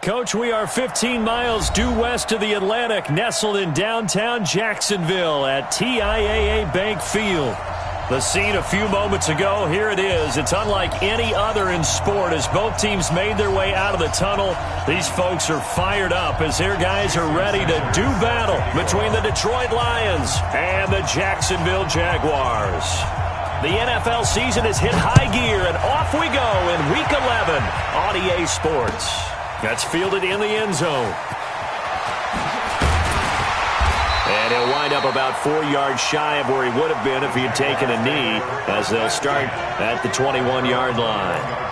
Coach, we are 15 miles due west of the Atlantic, nestled in downtown Jacksonville at TIAA Bank Field. The scene a few moments ago, here it is. It's unlike any other in sport as both teams made their way out of the tunnel. These folks are fired up as their guys are ready to do battle between the Detroit Lions and the Jacksonville Jaguars. The NFL season has hit high gear, and off we go in Week 11 on EA Sports. That's fielded in the end zone. And he'll wind up about 4 yards shy of where he would have been if he had taken a knee, as they'll start at the 21-yard line.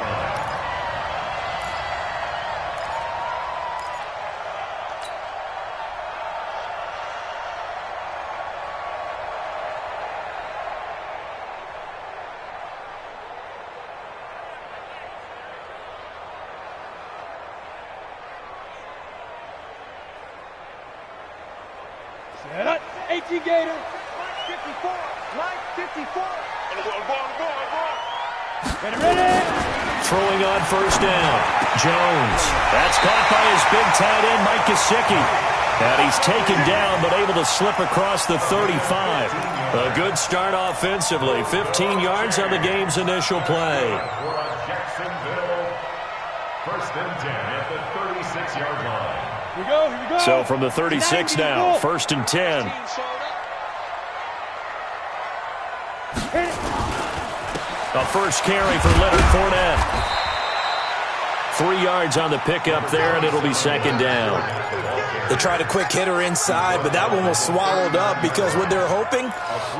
Set up, 18 Gator, Mike 54, Mike 54. Ready. Throwing on first down, Jones. That's caught by his big tight end, Mike Gesicki. And he's taken down, but able to slip across the 35. A good start offensively. 15 yards on the game's initial play. Jacksonville, first and 10 at the 36-yard line. Here we go. So from the 36 now, first and 10. A first carry for Leonard Fournette. 3 yards on the pickup there, and it'll be second down. They tried a quick hitter inside, but that one was swallowed up because what they're hoping,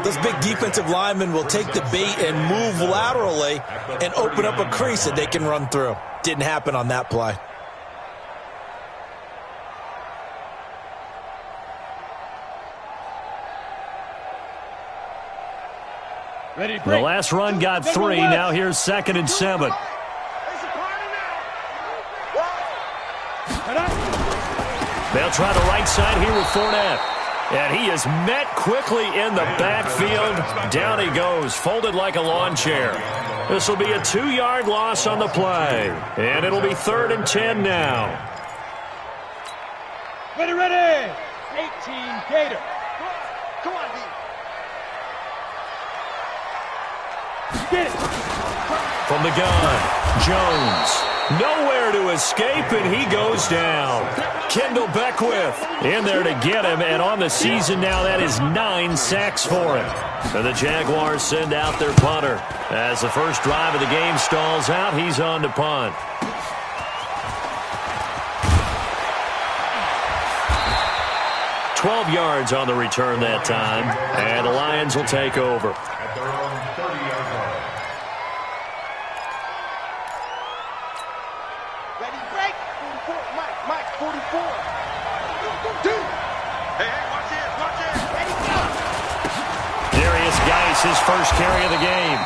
those big defensive linemen will take the bait and move laterally and open up a crease that they can run through. Didn't happen on that play. Ready, the last run got 3. Now here's second and 7. They'll try the right side here with Fournette. And he is met quickly in the backfield. Down he goes, folded like a lawn chair. This will be a 2-yard loss on the play. And it'll be third and 10 now. Ready. 18 Gator. Come on, D. Get it. From the gun, Jones. Nowhere to escape, and he goes down. Kendall Beckwith in there to get him, and on the season now, that is 9 sacks for him. And the Jaguars send out their punter. As the first drive of the game stalls out, he's on to punt. $12 yards on the return that time, and the Lions will take over. At their own 30-yard line. Ready, break. 44, Mike 44. Hey, watch this. Ready, go. Darius Geis, his first carry of the game.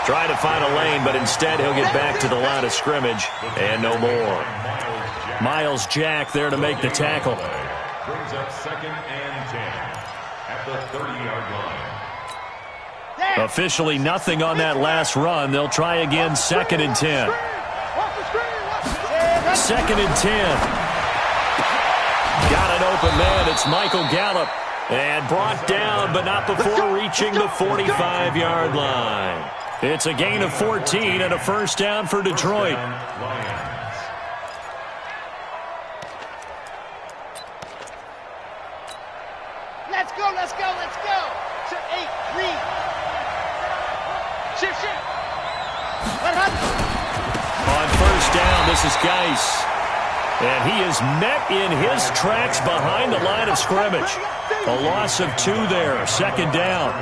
Trying to find a lane, but instead he'll get back to the line of scrimmage, and no more. Miles Jack there to make the tackle. Brings up second and 10 at the 30-yard line. Officially nothing on that last run. They'll try again, second and 10. Second and 10. Got an open man. It's Michael Gallup. And brought down, but not before reaching the 45-yard line. It's a gain of 14 and a first down for Detroit. Let's go. To 8, read. Shift. On first down, this is Geis. And he is met in his tracks behind the line of scrimmage. A loss of 2 there, second down.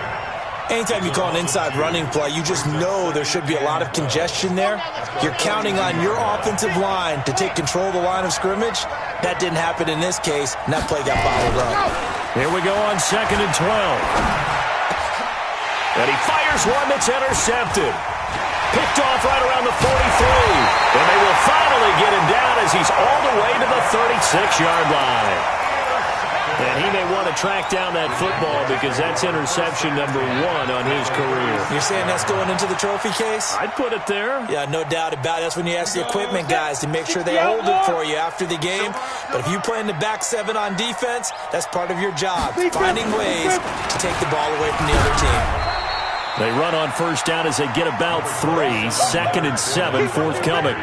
Anytime you call an inside running play, you just know there should be a lot of congestion there. You're counting on your offensive line to take control of the line of scrimmage. That didn't happen in this case, and that play got bottled up. Here we go on second and 12. And he fires one that's intercepted. Picked off right around the 43. And they will finally get him down as he's all the way to the 36-yard line. And he may want to track down that football because that's interception number 1 on his career. You're saying that's going into the trophy case? I'd put it there. Yeah, no doubt about it. That's when you ask the equipment guys to make sure they hold it for you after the game. But if you play in the back 7 on defense, that's part of your job, finding ways to take the ball away from the other team. They run on first down as they get about 3. 2nd and 7 forthcoming.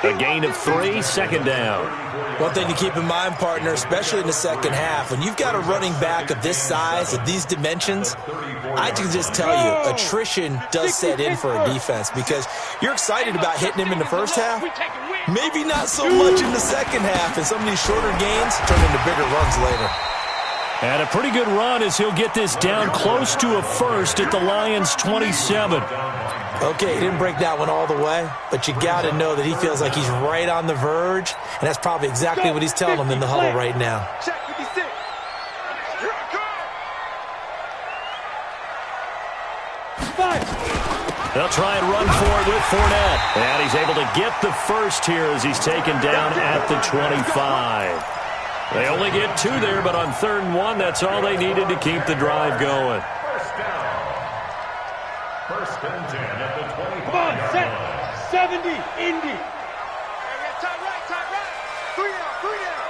A gain of 3, second down. One thing to keep in mind, partner, especially in the second half, when you've got a running back of this size, of these dimensions, I can just tell you, attrition does set in for a defense because you're excited about hitting him in the first half, maybe not so much in the second half, and some of these shorter gains turn into bigger runs later. And a pretty good run as he'll get this down close to a first at the Lions' 27. Okay, he didn't break that one all the way, but you got to know that he feels like he's right on the verge, and that's probably exactly what he's telling them in the huddle right now. Check 56. Here I come. 5. They'll try and run for it with Fournette. And he's able to get the first here as he's taken down at the 25. They only get 2 there, but on 3rd and 1, that's all they needed to keep the drive going. First and 10 at the 25. Come on, set. 70, Indy. Tie right, tie right. 3 down, 3 down.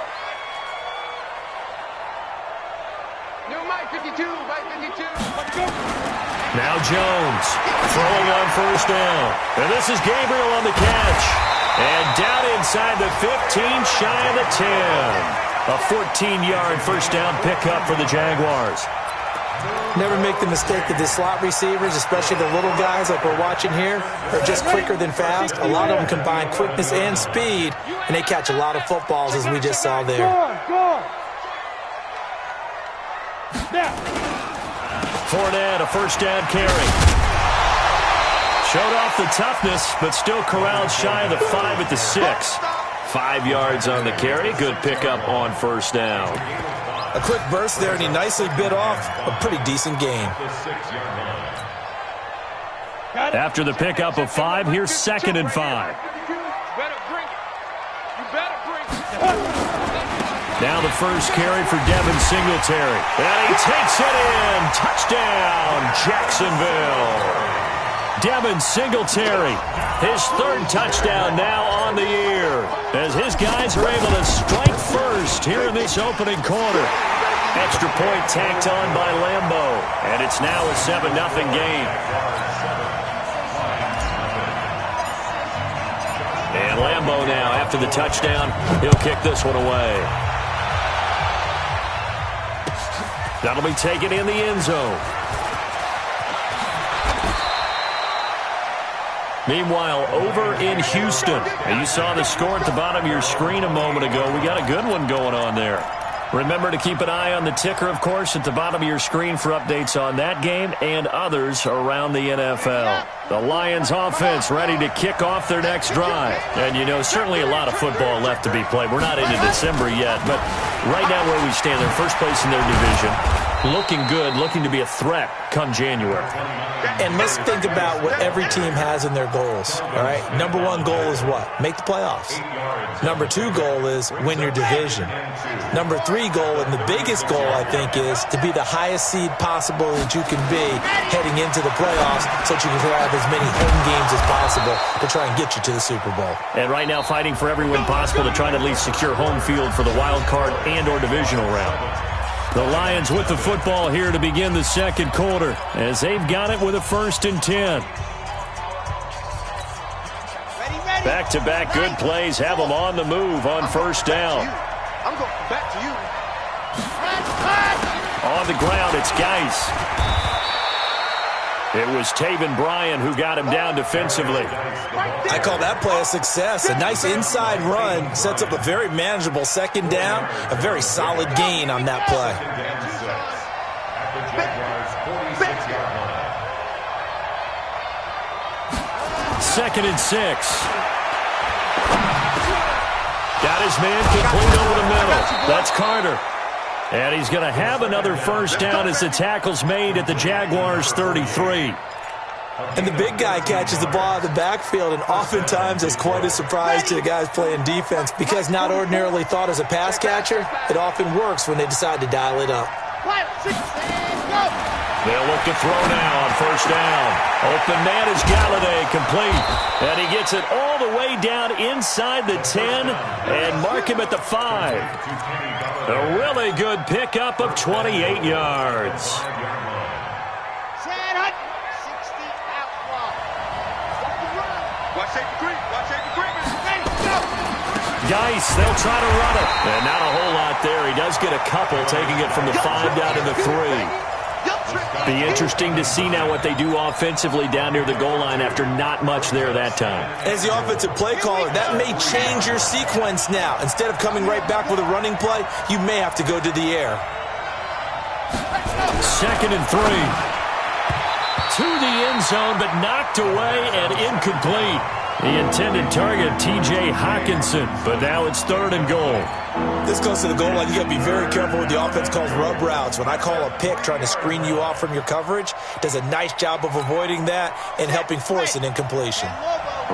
New Mike 52, Mike 52. Let's go. Now Jones throwing on first down. And this is Gabriel on the catch. And down inside the 15, shy of the 10. A 14-yard first down pickup for the Jaguars. Never make the mistake that the slot receivers, especially the little guys like we're watching here, are just quicker than fast. A lot of them combine quickness and speed, and they catch a lot of footballs, as we just saw there. Fournette, a first down carry. Showed off the toughness, but still corralled shy of the 5 at the 6. 5 yards on the carry. Good pickup on first down. A quick burst there, and he nicely bit off a pretty decent gain. After the pickup of 5, here's 2nd and 5. Now the first carry for Devin Singletary. And he takes it in. Touchdown, Jacksonville. Devin Singletary, his 3rd touchdown now on the year, as his guys are able to strike first here in this opening quarter. Extra point tacked on by Lambeau, and it's now a 7-0 game. And Lambeau now, after the touchdown, he'll kick this one away. That'll be taken in the end zone. Meanwhile, over in Houston, and you saw the score at the bottom of your screen a moment ago. We got a good one going on there. Remember to keep an eye on the ticker, of course, at the bottom of your screen for updates on that game and others around the NFL. The Lions offense ready to kick off their next drive. And, you know, certainly a lot of football left to be played. We're not into December yet, but right now where we stand, they're first place in their division. Looking good, looking to be a threat come January. And let's think about what every team has in their goals, all right? Number 1 goal is what? Make the playoffs. Number 2 goal is win your division. Number 3 goal, and the biggest goal, I think, is to be the highest seed possible that you can be heading into the playoffs so that you can have as many home games as possible to try and get you to the Super Bowl. And right now fighting for every win possible to try to at least secure home field for the wild card and or divisional round. The Lions with the football here to begin the second quarter as they've got it with a 1st and 10. Back-to-back good plays have them on the move on first down. I'm going back to you. On the ground, it's Geis. It was Taven Bryan who got him down defensively. I call that play a success. A nice inside run sets up a very manageable 2nd down. A very solid gain on that play. 2nd and 6. Got his man complete over the middle. That's Carter. And he's going to have another first down as the tackle's made at the Jaguars' 33. And the big guy catches the ball out of the backfield, and oftentimes it's quite a surprise to the guys playing defense because not ordinarily thought as a pass catcher, it often works when they decide to dial it up. They'll look to throw now on first down. Open man is Galladay, complete. And he gets it all the way down inside the 10 and mark him at the 5. A really good pickup of 28 yards. Geis, they'll try to run it. And not a whole lot there. He does get a couple, taking it from the 5 down to the 3. Be interesting to see now what they do offensively down near the goal line after not much there that time. As the offensive play caller, that may change your sequence now. Instead of coming right back with a running play, you may have to go to the air. 2nd and 3. To the end zone, but knocked away and incomplete. The intended target, T.J. Hawkinson, but now it's 3rd and goal. This goes to the goal line. You got to be very careful what the offense calls rub routes. When I call a pick trying to screen you off from your coverage, does a nice job of avoiding that and helping force an incompletion.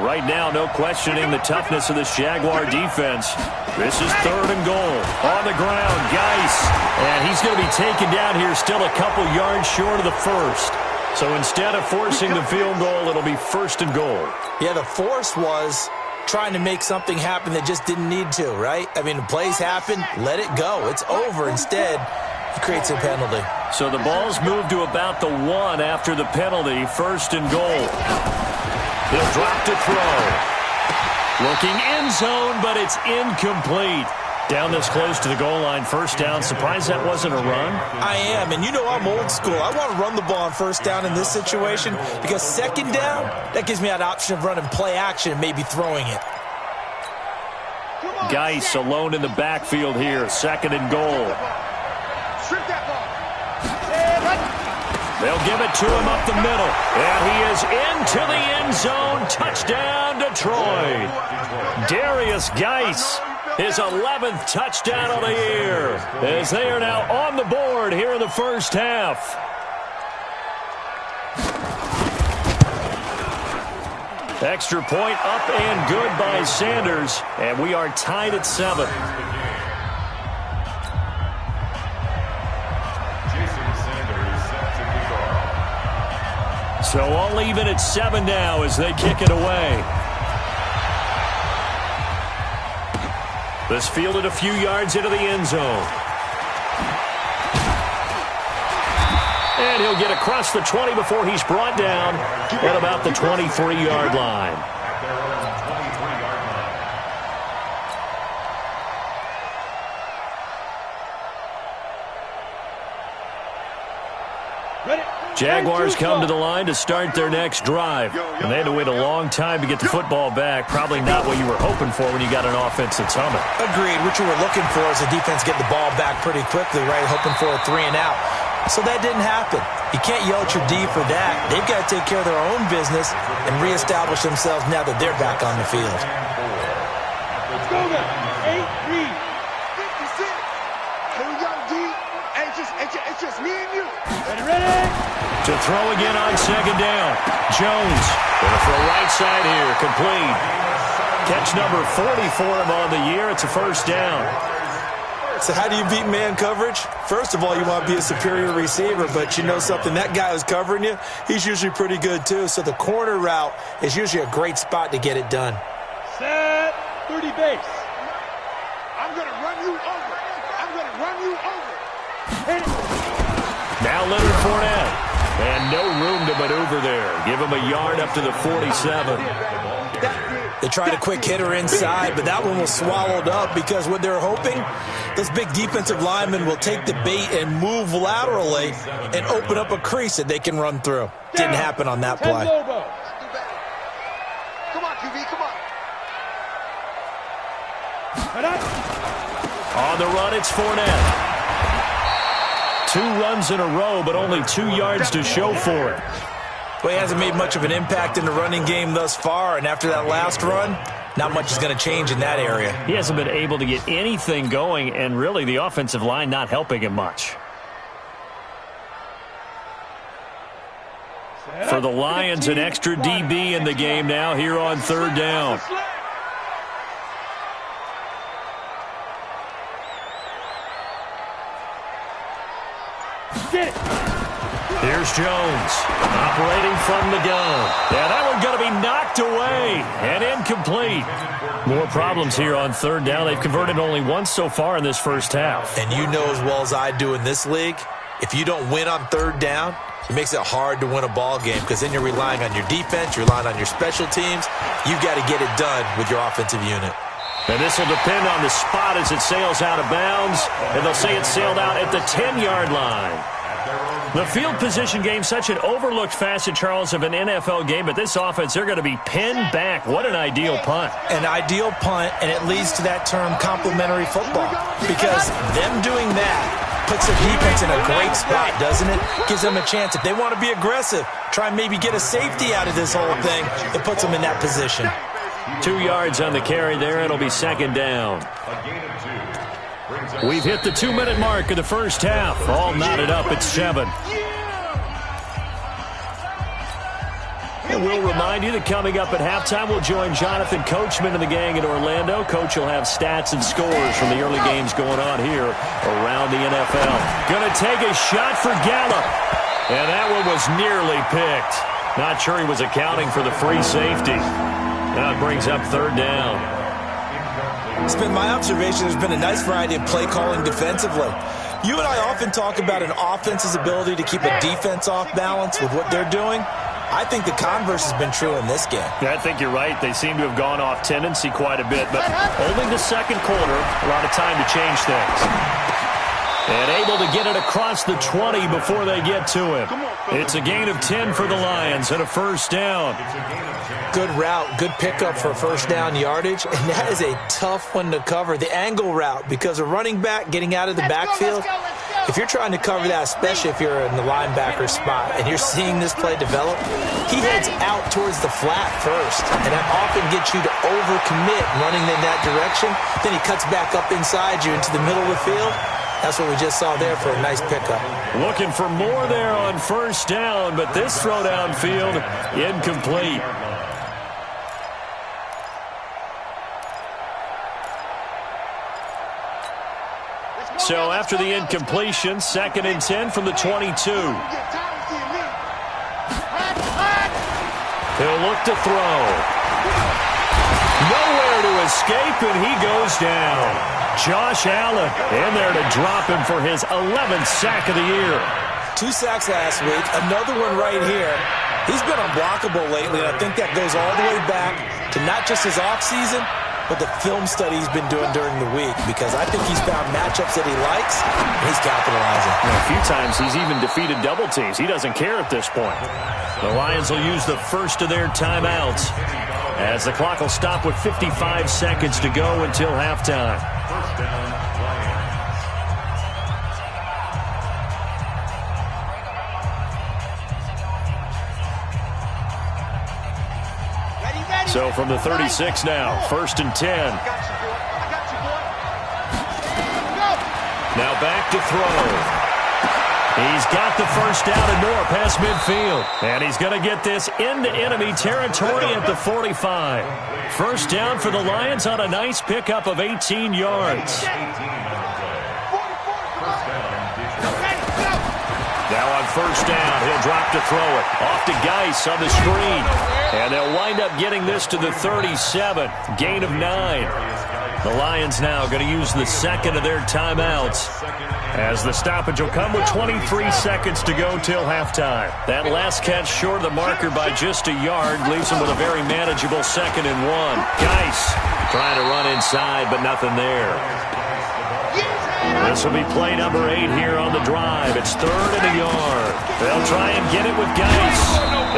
Right now, no questioning the toughness of this Jaguar defense. This is 3rd and goal. On the ground, Geis. And he's going to be taken down here still a couple yards short of the 1st. So instead of forcing the field goal, it'll be 1st and goal. Yeah, the force was trying to make something happen that just didn't need to, right? I mean, the plays happen, let it go. It's over. Instead, he creates a penalty. So the ball's moved to about the 1 after the penalty. 1st and goal. He'll drop to throw. Looking end zone, but it's incomplete. Down this close to the goal line, 1st down. Surprised that wasn't a run? I am, and you know I'm old school. I want to run the ball on 1st down in this situation because 2nd down, that gives me that option of running play action and maybe throwing it. Geis alone in the backfield here, 2nd and goal. They'll give it to him up the middle, and he is into the end zone. Touchdown, Detroit. Darius Geis. His 11th touchdown of the year, as they are now on the board here in the 1st half. Extra point up and good by Sanders, and we are tied at 7. So all even at 7 now as they kick it away. This fielded a few yards into the end zone. And he'll get across the 20 before he's brought down at about the 23-yard line. Jaguars come to the line to start their next drive. And they had to wait a long time to get the football back. Probably not what you were hoping for when you got an offense that's humming. Agreed. What you were looking for is the defense get the ball back pretty quickly, right? Hoping for a 3 and out. So that didn't happen. You can't yell at your D for that. They've got to take care of their own business and reestablish themselves now that they're back on the field. Let's go, man. 8-3. 56. Here we go, D. It's just me and you. Ready? To throw again on 2nd down. Jones going to throw right side here. Complete. Catch number 40 for him on the year. It's a 1st down. So how do you beat man coverage? First of all, you want to be a superior receiver, but you know something, that guy who's covering you, he's usually pretty good too. So the corner route is usually a great spot to get it done. Set 30 base. I'm going to run you over. I'm going to run you over. Hit it. Now Leonard Fournette. And no room to maneuver there. Give him a yard up to the 47. They tried a quick hitter inside, but that one was swallowed up because what they're hoping, those big defensive linemen will take the bait and move laterally and open up a crease that they can run through. Didn't happen on that play. Come on, QB, come on. On the run, it's Fournette. 2 runs in a row, but only 2 yards to show for it. Well, he hasn't made much of an impact in the running game thus far, and after that last run, not much is going to change in that area. He hasn't been able to get anything going, and really the offensive line not helping him much. For the Lions, an extra DB in the game now here on third down. Here's Jones, operating from the gun. Yeah, that one's going to be knocked away and incomplete. More problems here on third down. They've converted only once so far in this first half. And you know as well as I do in this league, if you don't win on third down, it makes it hard to win a ball game because then you're relying on your defense, you're relying on your special teams. You've got to get it done with your offensive unit. And this will depend on the spot as it sails out of bounds. And they'll say it sailed out at the 10-yard line. The field position game, such an overlooked facet, Charles, of an NFL game. But this offense, they're going to be pinned back. What an ideal punt. An ideal punt, and it leads to that term complementary football. Because them doing that puts their defense in a great spot, doesn't it? Gives them a chance. If they want to be aggressive, try and maybe get a safety out of this whole thing, it puts them in that position. 2 yards on the carry there. It'll be second down. We've hit the 2-minute mark of the first half. All knotted up at 7. And we'll remind you that coming up at halftime, we'll join Jonathan Coachman and the gang in Orlando. Coach will have stats and scores from the early games going on here around the NFL. Going to take a shot for Gallup. And that one was nearly picked. Not sure he was accounting for the free safety. Now it brings up third down. It's been my observation there's been a nice variety of play calling defensively. You and I often talk about an offense's ability to keep a defense off balance with what they're doing. I think the converse has been true in this game. Yeah, I think you're right. They seem to have gone off tendency quite a bit, but only the second quarter, a lot of time to change things. And able to get it across the 20 before they get to him. It's a gain of 10 for the Lions and a first down. Good route, good pickup for first down yardage, and that is a tough one to cover. The angle route, because a running back getting out of the backfield, if you're trying to cover that, especially if you're in the linebacker spot and you're seeing this play develop, he heads out towards the flat first, and that often gets you to overcommit running in that direction. Then he cuts back up inside you into the middle of the field. That's what we just saw there for a nice pickup. Looking for more there on first down, but this throw downfield incomplete. So after the incompletion, 2nd and 10 from the 22. He'll look to throw. Nowhere to escape, and he goes down. Josh Allen in there to drop him for his 11th sack of the year. 2 sacks last week, another one right here. He's been unblockable lately, and I think that goes all the way back to not just his offseason, but the film study he's been doing during the week, because I think he's found matchups that he likes, and he's capitalizing. A few times he's even defeated double teams. He doesn't care at this point. The Lions will use the first of their timeouts as the clock will stop with 55 seconds to go until halftime. First down, So from the 36 now, 1st and 10. Now back to throw. He's got the first down and more past midfield. And he's going to get this into enemy territory at the 45. First down for the Lions on a nice pickup of 18 yards. Now on first down, he'll drop to throw it. Off to Geis on the screen. And they'll wind up getting this to the 37. Gain of 9. The Lions now going to use the second of their timeouts, as the stoppage will come with 23 seconds to go till halftime. That last catch short of the marker by just a yard leaves them with a very manageable 2nd and 1. Geis trying to run inside, but nothing there. This will be play number 8 here on the drive. It's 3rd and a yard. They'll try and get it with Geis.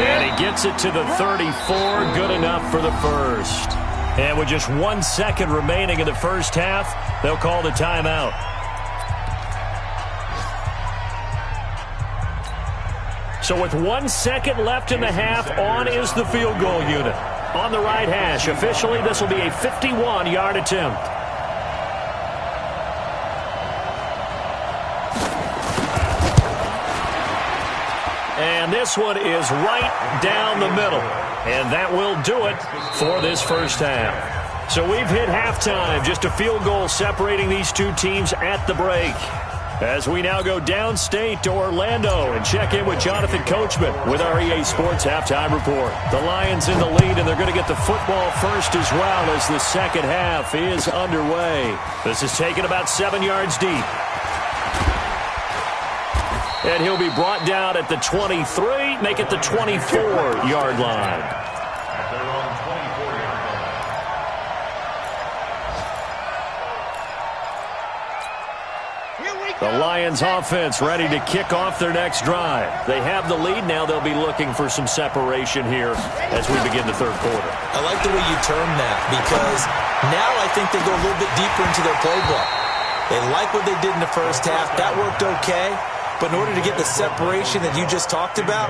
And he gets it to the 34. Good enough for the first. And with just 1 second remaining in the first half, they'll call the timeout. So with 1 second left in the half, on is the field goal unit. On the right hash, officially this will be a 51-yard attempt. And this one is right down the middle. And that will do it for this first half. So we've hit halftime. Just a field goal separating these two teams at the break. As we now go downstate to Orlando and check in with Jonathan Coachman with our EA Sports Halftime Report. The Lions in the lead, and they're going to get the football first as well as the second half is underway. This is taken about 7 yards deep. And he'll be brought down at the 23, make it the 24-yard line. The Lions offense ready to kick off their next drive. They have the lead. Now they'll be looking for some separation here as we begin the third quarter. I like the way you term that because now I think they go a little bit deeper into their playbook. They like what they did in the first half. That worked okay. But in order to get the separation that you just talked about,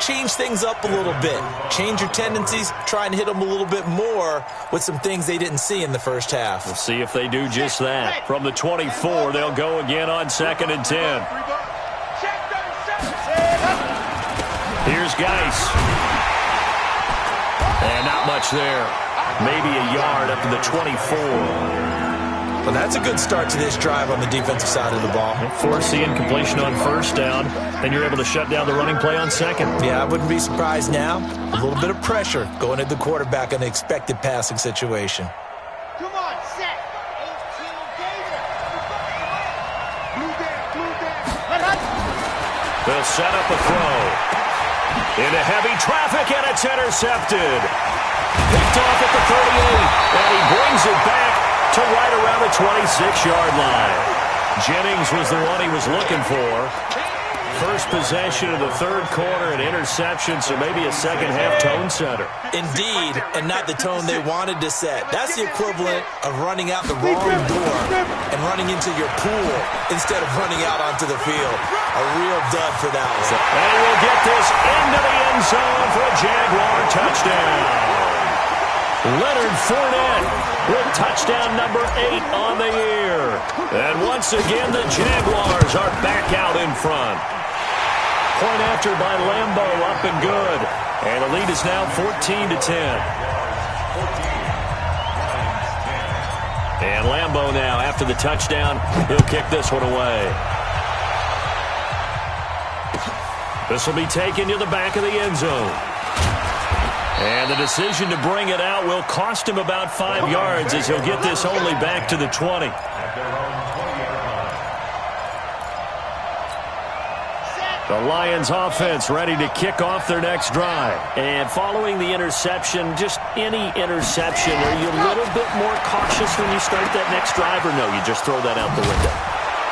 change things up a little bit. Change your tendencies. Try and hit them a little bit more with some things they didn't see in the first half. We'll see if they do just that. From the 24, they'll go again on 2nd and 10. Here's Geis. And not much there. Maybe a yard up to the 24. Well, that's a good start to this drive on the defensive side of the ball. Force the incompletion on first down, then you're able to shut down the running play on second. Yeah, I wouldn't be surprised now. A little bit of pressure going at the quarterback in an expected passing situation. Come on, set. 18 Gator. Blue down. They'll set up a throw. Into heavy traffic, and it's intercepted. Picked off at the 38, and he brings it back to right around the 26-yard line. Jennings was the one he was looking for. First possession of the third quarter, an interception, so maybe a second-half tone setter. Indeed, and not the tone they wanted to set. That's the equivalent of running out the wrong door and running into your pool instead of running out onto the field. A real dud for that one. And we'll get this into the end zone for a Jaguar touchdown. Leonard Fournette with touchdown number 8 on the year. And once again, the Jaguars are back out in front. Point after by Lambo, up and good. And the lead is now 14-10. And Lambo now, after the touchdown, he'll kick this one away. This will be taken to the back of the end zone. And the decision to bring it out will cost him about 5 yards as he'll get this only back to the 20. The Lions offense ready to kick off their next drive. And following the interception, just any interception, are you a little bit more cautious when you start that next drive, or no, you just throw that out the window?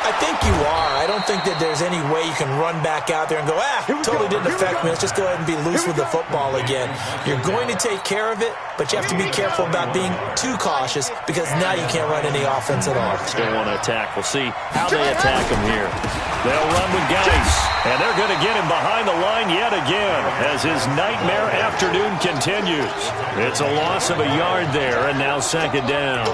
I think you are. I don't think that there's any way you can run back out there and go, totally didn't affect me. Let's just go ahead and be loose with the football again. You're going to take care of it, but you have to be careful about being too cautious because now you can't run any offense at all. Still want to attack. We'll see how they attack him here. They'll run with Geis, and they're going to get him behind the line yet again as his nightmare afternoon continues. It's a loss of a yard there, and now second down.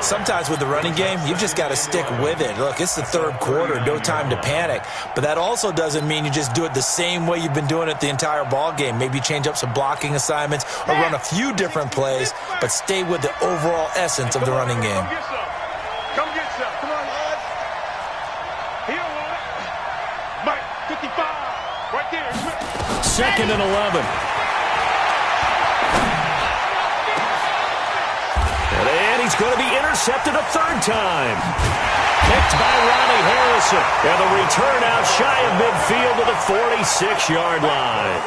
Sometimes with the running game, you've just got to stick with it. Look, it's the third quarter, no time to panic. But that also doesn't mean you just do it the same way you've been doing it the entire ball game. Maybe change up some blocking assignments or run a few different plays, but stay with the overall essence of the running game. Come get some. Come on, lads. Here, Mike, 55. Right there. Second and 11. And he's going to be intercepted a third time. Picked by Ronnie Harrison. And the return out shy of midfield to the 46-yard line.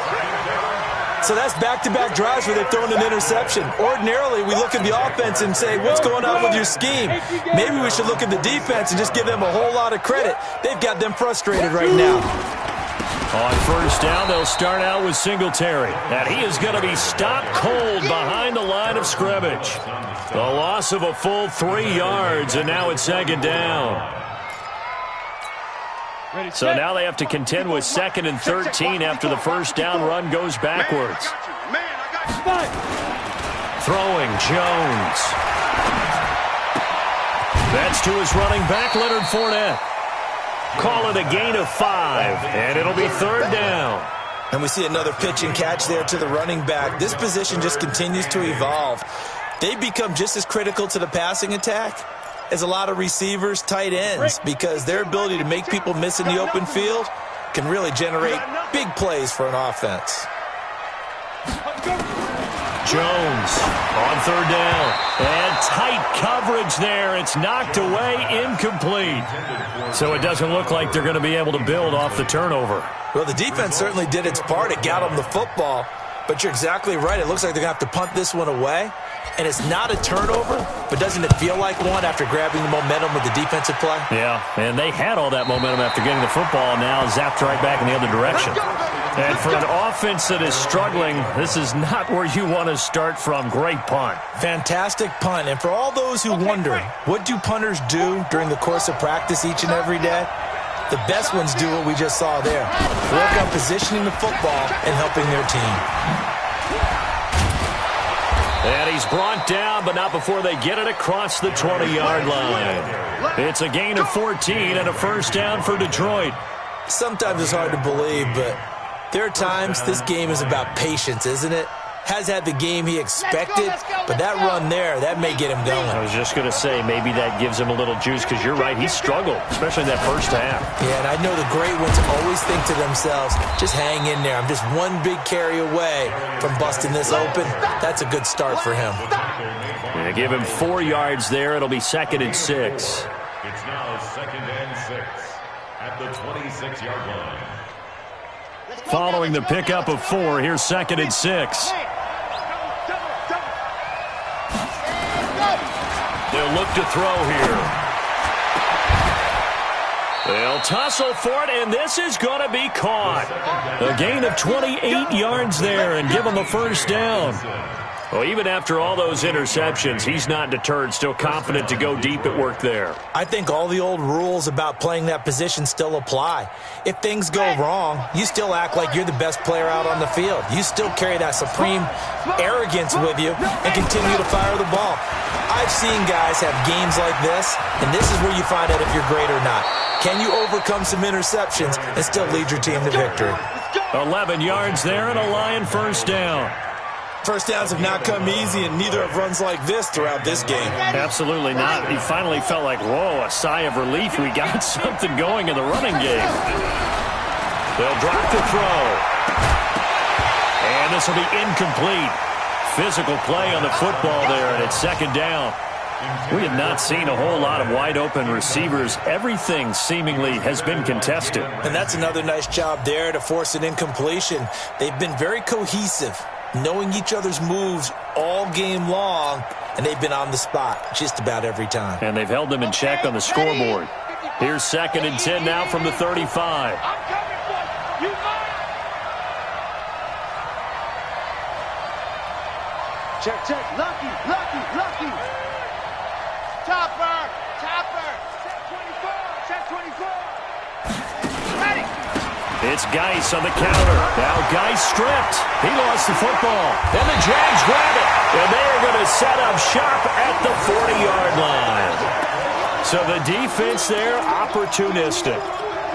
So that's back-to-back drives where they've thrown an interception. Ordinarily, we look at the offense and say, what's going on with your scheme? Maybe we should look at the defense and just give them a whole lot of credit. They've got them frustrated right now. On first down, they'll start out with Singletary. And he is going to be stopped cold behind the line of scrimmage. The loss of a full 3 yards, and now it's second down. So now they have to contend with 2nd and 13 after the first down run goes backwards. Throwing Jones. That's to his running back, Leonard Fournette. call it a gain of 5, and it'll be 3rd down. And we see another pitch and catch there to the running back. This position just continues to evolve. They become just as critical to the passing attack as a lot of receivers, tight ends, because their ability to make people miss in the open field can really generate big plays for an offense. Jones on 3rd down. And tight coverage there. It's knocked away, incomplete. So it doesn't look like they're going to be able to build off the turnover. Well, the defense certainly did its part. It got them the football. But you're exactly right. It looks like they're going to have to punt this one away. And it's not a turnover, but doesn't it feel like one after grabbing the momentum with the defensive play? Yeah, and they had all that momentum after getting the football, now zapped right back in the other direction. And for an offense that is struggling, this is not where you want to start from. Great punt. Fantastic punt. And for all those who wonder, what do punters do during the course of practice each and every day? The best ones do what we just saw there. Work on positioning the football and helping their team. And he's brought down, but not before they get it across the 20-yard line. It's a gain of 14 and a 1st down for Detroit. Sometimes it's hard to believe, but there are times this game is about patience, isn't it? Has had the game he expected, but that run there, that may get him going. I was just going to say, maybe that gives him a little juice, because you're right, he struggled, especially in that first half. Yeah, and I know the great ones always think to themselves, just hang in there. I'm just one big carry away from busting this open. That's a good start for him. Yeah, give him 4 yards there. It'll be 2nd and 6. It's now 2nd and 6 at the 26-yard line. Following the pickup of 4, here's 2nd and 6. They'll look to throw here. They'll tussle for it, and this is going to be caught. A gain of 28 yards there, and give him a 1st down. Well, even after all those interceptions, he's not deterred, still confident to go deep at work there. I think all the old rules about playing that position still apply. If things go wrong, you still act like you're the best player out on the field. You still carry that supreme arrogance with you and continue to fire the ball. I've seen guys have games like this, and this is where you find out if you're great or not. Can you overcome some interceptions and still lead your team to victory? 11 yards there and a Lion 1st down. First downs have not come easy, and neither have runs like this throughout this game. Absolutely not. He finally felt like, whoa, a sigh of relief. We got something going in the running game. They'll drop the throw. And this will be incomplete. Physical play on the football there, and it's 2nd down. We have not seen a whole lot of wide-open receivers. Everything seemingly has been contested. And that's another nice job there to force an incompletion. They've been very cohesive, knowing each other's moves all game long, and they've been on the spot just about every time. And they've held them in check on the scoreboard. Here's 2nd and 10 now from the 35. Check, check. Lucky. Topper. Check 24. Ready. It's Geis on the counter. Now Geis stripped. He lost the football. And the Jags grab it. And they are going to set up shop at the 40-yard line. So the defense there, opportunistic.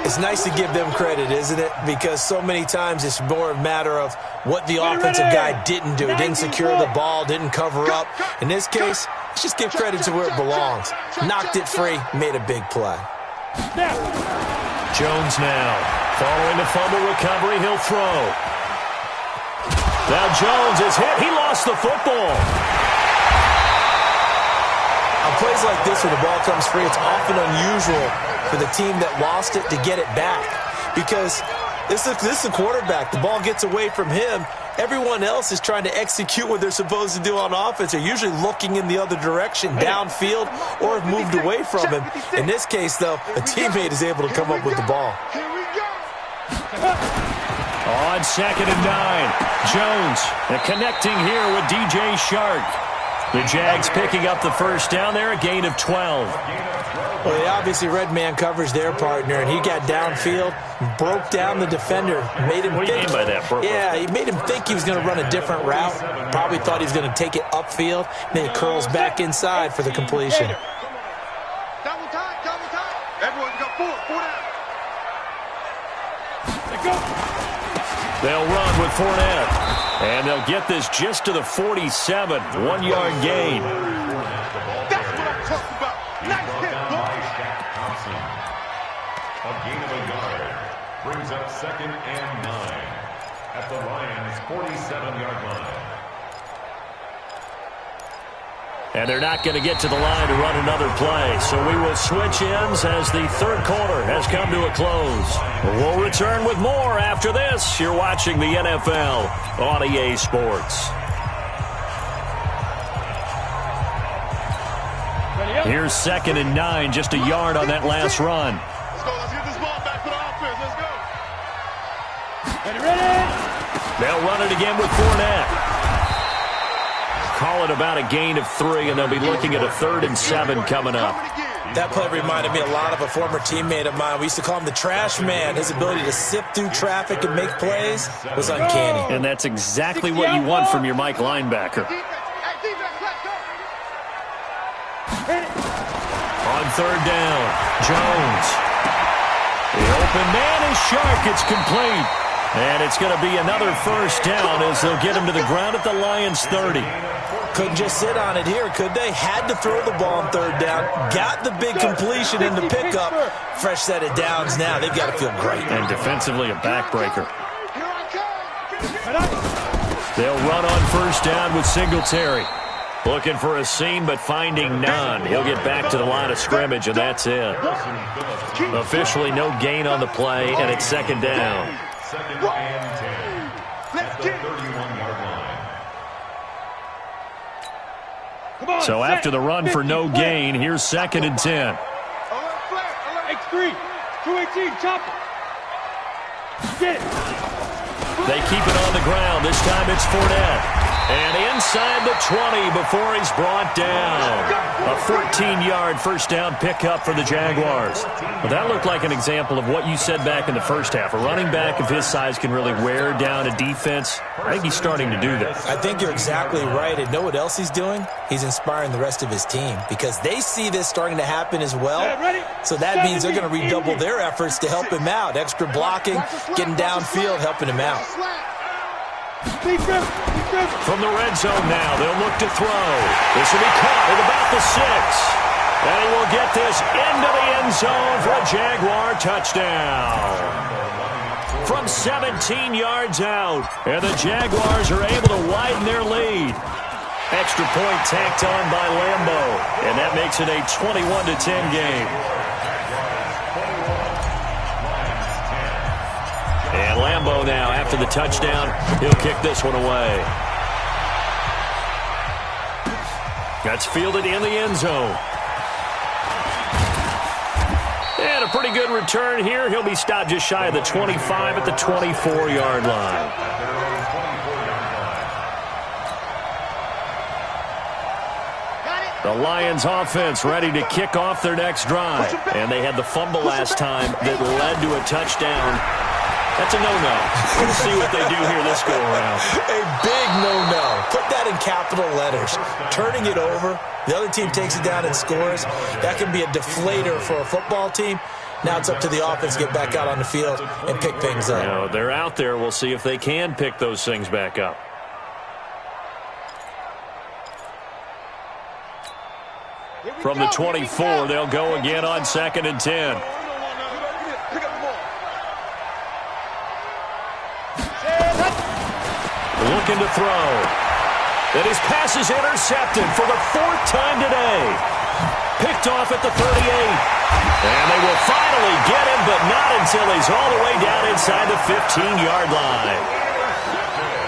It's nice to give them credit, isn't it? Because so many times it's more a matter of what the offensive guy didn't do. Didn't secure the ball, didn't cover up. In this case, let's just give credit to where it belongs. Knocked it free, made a big play. Jones now. Following the fumble recovery, he'll throw. Now Jones is hit. He lost the football. On plays like this, when the ball comes free, it's often unusual for the team that lost it to get it back. Because this is the quarterback. The ball gets away from him. Everyone else is trying to execute what they're supposed to do on offense. They're usually looking in the other direction, downfield, or have moved away from him. In this case, though, a teammate is able to come up with the ball. On 2nd and 9, Jones connecting here with DJ Shark. The Jags picking up the 1st down there, a gain of 12. Well, they obviously read man coverage their partner, and he got downfield, broke down the defender, made him What do you mean by that? Yeah, he made him think he was going to run a different route. Probably thought he was going to take it upfield, then he curls back inside for the completion. Double time. Everyone got 4 down. They'll run with Fournette. And they'll get this just to the 47. 1-yard gain. That's what I'm talking about. Nice hit, boy. A gain of a yard brings up 2nd and 9 at the Lions' 47-yard line. And they're not going to get to the line to run another play. So we will switch ends as the third quarter has come to a close. We'll return with more after this. You're watching the NFL on EA Sports. Here's 2nd and 9, just a yard on that last run. Let's go. Let's get this ball back for the offense. Let's go. Ready? They'll run it again with Fournette. Call it about a gain of 3, and they'll be looking at a 3rd and 7 coming up. That play reminded me a lot of a former teammate of mine. We used to call him the trash man. His ability to sift through traffic and make plays was uncanny. And that's exactly what you want from your Mike linebacker. On 3rd down, Jones. The open man is sharp. It's complete. And it's going to be another first down as they'll get him to the ground at the Lions' 30. Couldn't just sit on it here, could they? Had to throw the ball on 3rd down. Got the big completion in the pickup. Fresh set of downs now. They've got to feel great. And defensively a backbreaker. They'll run on 1st down with Singletary. Looking for a seam, but finding none. He'll get back to the line of scrimmage, and that's it. Officially no gain on the play, and it's 2nd down. 2nd and 10 at the 31-yard line. So after the run for no gain, here's 2nd and 10. X3, 218, chop it. Get it. They keep it on the ground. This time it's Fournette. And inside the 20 before he's brought down. A 14-yard first down pickup for the Jaguars. Well, that looked like an example of what you said back in the first half. A running back of his size can really wear down a defense. I think he's starting to do that. I think you're exactly right. And know what else he's doing? He's inspiring the rest of his team because they see this starting to happen as well. So that means they're going to redouble their efforts to help him out. Extra blocking, getting downfield, helping him out. From the red zone now, they'll look to throw. This will be caught at about the 6. And he will get this into the end zone for a Jaguar touchdown. From 17 yards out, and the Jaguars are able to widen their lead. Extra point tacked on by Lambo, and that makes it a 21-10 game. And Lambo now, after the touchdown, he'll kick this one away. That's fielded in the end zone. And a pretty good return here. He'll be stopped just shy of the 25 at the 24-yard line. The Lions offense ready to kick off their next drive. And they had the fumble last time that led to a touchdown. That's a no-no. We'll see what they do here this go-around. A big no-no. Put that in capital letters. Turning it over, the other team takes it down and scores. That can be a deflator for a football team. Now it's up to the offense to get back out on the field and pick things up. You know, they're out there. We'll see if they can pick those things back up. From the 24, they'll go again on 2nd and 10. Looking to throw. And his pass is intercepted for the 4th time today. Picked off at the 38. And they will finally get him, but not until he's all the way down inside the 15-yard line.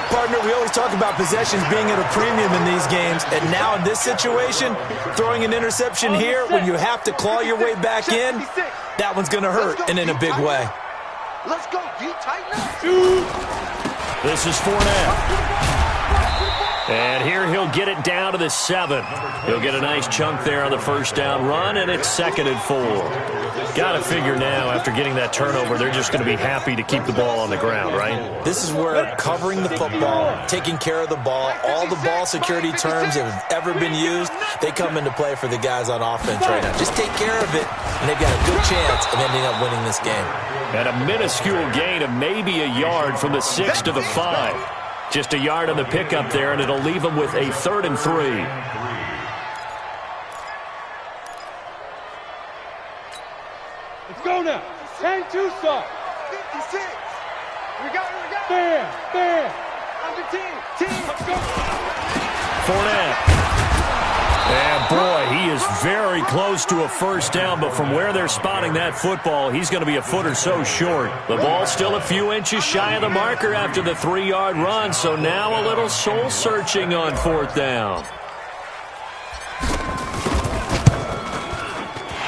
Partner, we always talk about possessions being at a premium in these games. And now in this situation, throwing an interception here when you have to claw your way back in, that one's going to hurt, and in a big way. Let's go, D. Tighten up. This is Fournette. And here he'll get it down to the 7. He'll get a nice chunk there on the first down run, and it's 2nd and 4. Got to figure now, after getting that turnover, they're just going to be happy to keep the ball on the ground, right? This is where covering the football, taking care of the ball, all the ball security terms that have ever been used, they come into play for the guys on offense right now. Just take care of it, and they've got a good chance of ending up winning this game. And a minuscule gain of maybe a yard from the 6 to the 5. Just a yard on the pickup there, and it'll leave them with a 3rd and 3. Let's go now. 10-2 start. 56. We got it. Bam. Under 10. Let's go. Fournette. And, boy, he is very close to a first down, but from where they're spotting that football, he's going to be a foot or so short. The ball's still a few inches shy of the marker after the 3-yard run, so now a little soul-searching on 4th down.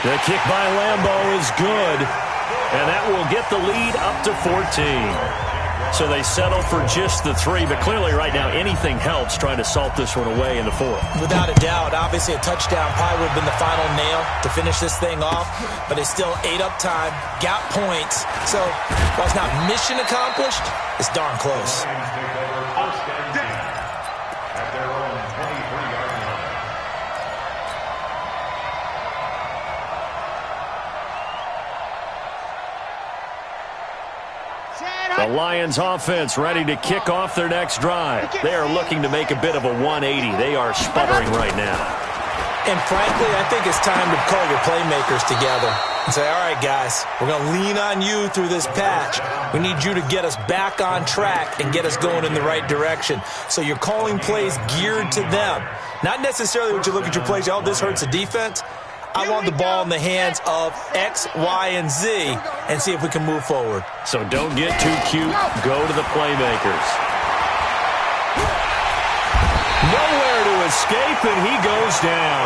The kick by Lambeau is good, and that will get the lead up to 14. So they settle for just the 3, but clearly right now anything helps trying to salt this one away in the 4th. Without a doubt, obviously a touchdown probably would have been the final nail to finish this thing off, but it's still ate up time, got points. So while it's not mission accomplished, it's darn close. The Lions offense ready to kick off their next drive. They are looking to make a bit of a 180. They are sputtering right now. And frankly, I think it's time to call your playmakers together and say, all right, guys, we're going to lean on you through this patch. We need you to get us back on track and get us going in the right direction. So you're calling plays geared to them. Not necessarily when you look at your plays, oh, this hurts the defense. I want the ball in the hands of X, Y, and Z and see if we can move forward. So don't get too cute. Go to the playmakers. Nowhere to escape, and he goes down.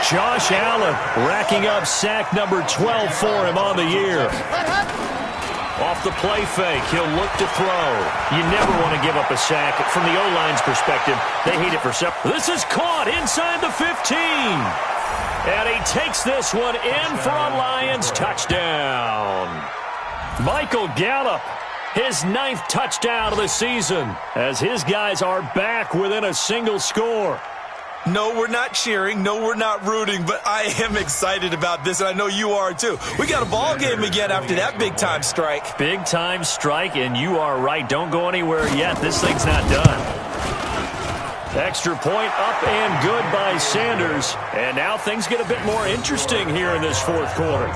Josh Allen racking up sack number 12 for him on the year. Off the play fake, he'll look to throw. You never want to give up a sack. From the O-line's perspective, they hate it for some. This is caught inside the 15. And he takes this one in for a Lions touchdown. Michael Gallup, his 9th touchdown of the season, as his guys are back within a single score. No, we're not cheering. No, we're not rooting, but I am excited about this, and I know you are too. We got a ball game again after that big-time strike. Big-time strike, and you are right. Don't go anywhere yet. This thing's not done. Extra point up and good by Sanders. And now things get a bit more interesting here in this 4th quarter.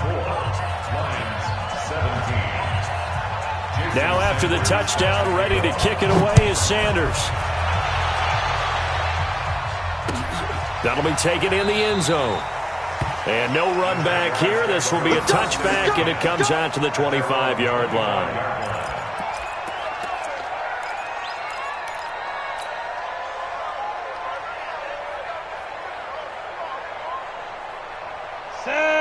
Now after the touchdown, ready to kick it away is Sanders. That'll be taken in the end zone. And no run back here. This will be a touchback, and it comes out to the 25-yard line.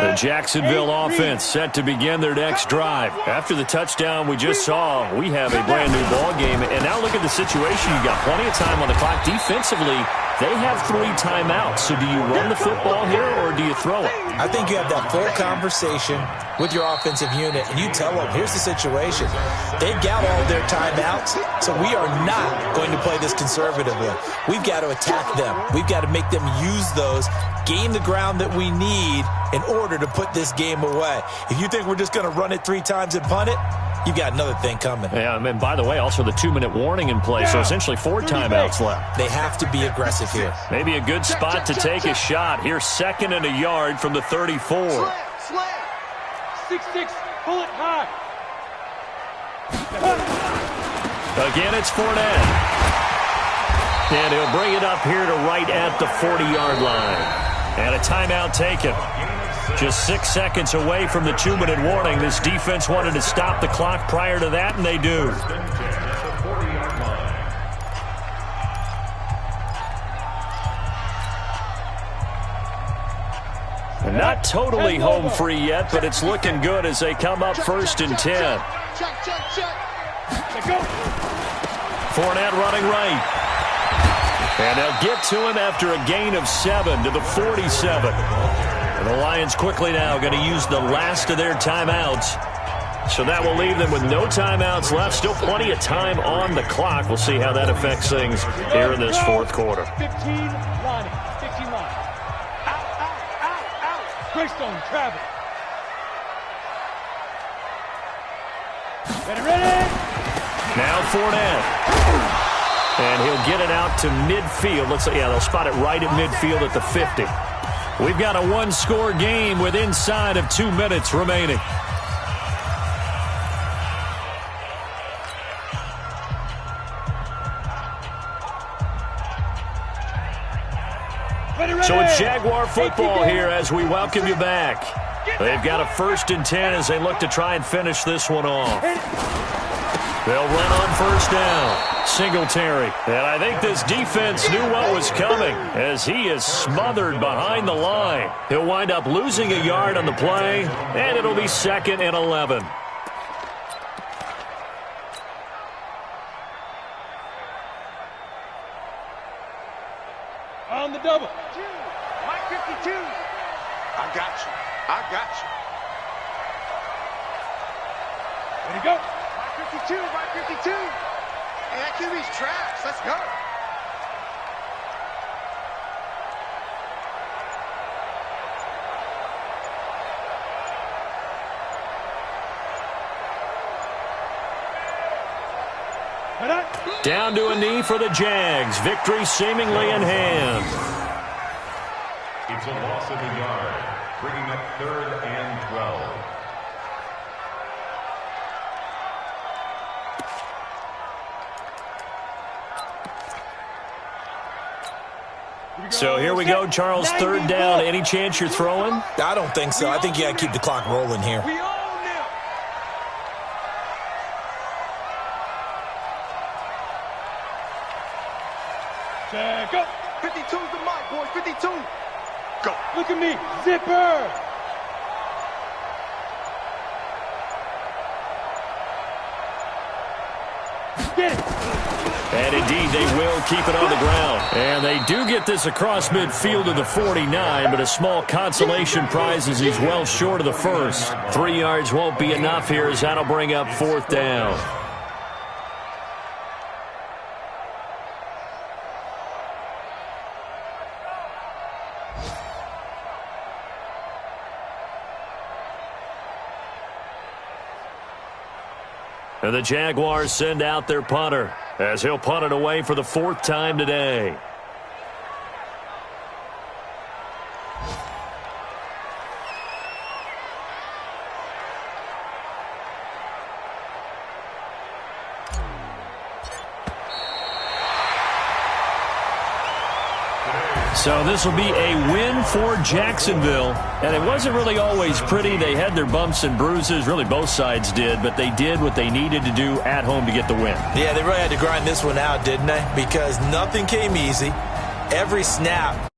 The Jacksonville offense set to begin their next drive. After the touchdown we just saw, we have a brand new ball game. And now look at the situation. You got plenty of time on the clock. Defensively, they have 3 timeouts. So do you run the football here or do you throw it? I think you have that full conversation with your offensive unit, and you tell them, here's the situation. They've got all their timeouts, so we are not going to play this conservatively. We've got to attack them. We've got to make them use those, gain the ground that we need in order to put this game away. If you think we're just going to run it 3 times and punt it, you've got another thing coming. Yeah, and by the way, also the 2-minute warning in play, so essentially 4 timeouts left. They have to be aggressive here. Maybe a good spot to take a shot. Here's 2nd and a yard from the 34. 6-6, pull it high. Again, it's Fournette. And he'll bring it up here to right at the 40-yard line. And a timeout taken. Just 6 seconds away from the 2-minute warning. This defense wanted to stop the clock prior to that, and they do. Not totally home free yet, but it's looking good as they come up 1st and 10. Fournette running right. And they'll get to him after a gain of 7 to the 47. And the Lions quickly now going to use the last of their timeouts. So that will leave them with no timeouts left. Still plenty of time on the clock. We'll see how that affects things here in this fourth quarter. 15 lining. 15 line. Out, out, out, out. Greystone, travel. Ready. Now Fournette. And he'll get it out to midfield. Looks like, yeah, they'll spot it right at midfield at the 50. We've got a one-score game with inside of 2 minutes remaining. So it's Jaguar football here as we welcome you back. They've got a 1st and 10 as they look to try and finish this one off. They'll run on 1st down. Singletary. And I think this defense knew what was coming as he is smothered behind the line. He'll wind up losing a yard on the play, and it'll be 2nd and 11. On the double. Mike 52. I got you. I got you. Ready to go. Mike 52. Mike 52. Hey, that QB's trash. Let's go. Down to a knee for the Jags. Victory seemingly in hand. It's a loss of a yard, bringing up 3rd and 12. So here we go, Charles. 3rd down. Any chance you're throwing? I don't think so. I think you got to keep the clock rolling here. We own them. Go. 52's the mic, boy. 52. Go. Look at me. Zipper. Get it. And indeed, they will keep it on the ground. And they do get this across midfield to the 49, but a small consolation prize as he's well short of the 1st. 3 yards won't be enough here as that'll bring up 4th down. And the Jaguars send out their punter as he'll punt it away for the 4th time today. So this will be a win for Jacksonville. And it wasn't really always pretty. They had their bumps and bruises. Really, both sides did. But they did what they needed to do at home to get the win. Yeah, they really had to grind this one out, didn't they? Because nothing came easy. Every snap